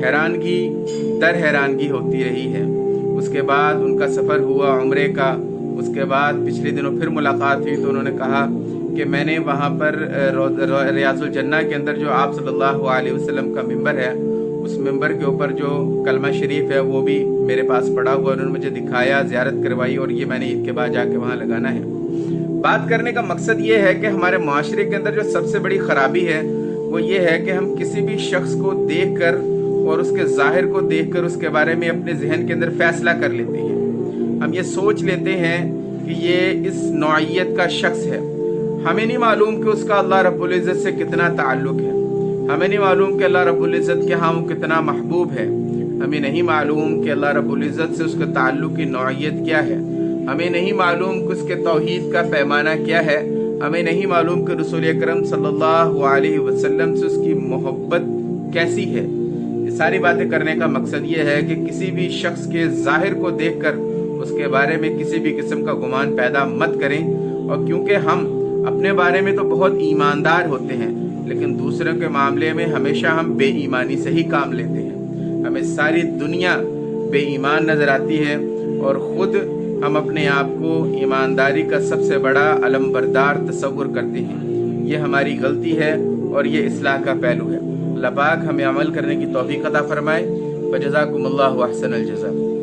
حیرانگی در حیرانگی ہوتی رہی ہے۔ اس کے بعد ان کا سفر ہوا عمرے کا، اس کے بعد پچھلے دنوں پھر ملاقات ہوئی تو انہوں نے کہا کہ میں نے وہاں پر ریاض الجنہ کے اندر جو آپ صلی اللہ علیہ وسلم کا ممبر ہے، اس ممبر کے اوپر جو کلمہ شریف ہے وہ بھی میرے پاس پڑا ہوا، انہوں نے مجھے دکھایا، زیارت کروائی، اور یہ میں نے عید کے بعد جا کے وہاں لگانا ہے۔ بات کرنے کا مقصد یہ ہے کہ ہمارے معاشرے کے اندر جو سب سے بڑی خرابی ہے وہ یہ ہے کہ ہم کسی بھی شخص کو دیکھ کر اور اس کے ظاہر کو دیکھ کر اس کے بارے میں اپنے ذہن کے اندر فیصلہ کر لیتے ہیں۔ ہم یہ سوچ لیتے ہیں کہ یہ اس نوعیت کا شخص ہے، ہمیں نہیں معلوم کہ اس کا اللہ رب العزت سے کتنا تعلق ہے، ہمیں نہیں معلوم کہ اللہ رب العزت کے ہاں وہ کتنا محبوب ہے، ہمیں نہیں معلوم کہ اللہ رب العزت سے اس کے تعلق کی نوعیت کیا ہے، ہمیں نہیں معلوم کہ اس کے توحید کا پیمانہ کیا ہے، ہمیں نہیں معلوم کہ رسول اکرم صلی اللہ علیہ وسلم سے اس کی محبت کیسی ہے۔ یہ ساری باتیں کرنے کا مقصد یہ ہے کہ کسی بھی شخص کے ظاہر کو دیکھ کر اس کے بارے میں کسی بھی قسم کا گمان پیدا مت کریں، اور کیونکہ ہم اپنے بارے میں تو بہت ایماندار ہوتے ہیں لیکن دوسروں کے معاملے میں ہمیشہ ہم بے ایمانی سے ہی کام لیتے ہیں، ہمیں ساری دنیا بے ایمان نظر آتی ہے اور خود ہم اپنے آپ کو ایمانداری کا سب سے بڑا علم بردار تصور کرتے ہیں۔ یہ ہماری غلطی ہے اور یہ اصلاح کا پہلو ہے۔ اللہ پاک ہمیں عمل کرنے کی توفیق عطا فرمائے۔ وجزاکم اللہ احسن الجزاء۔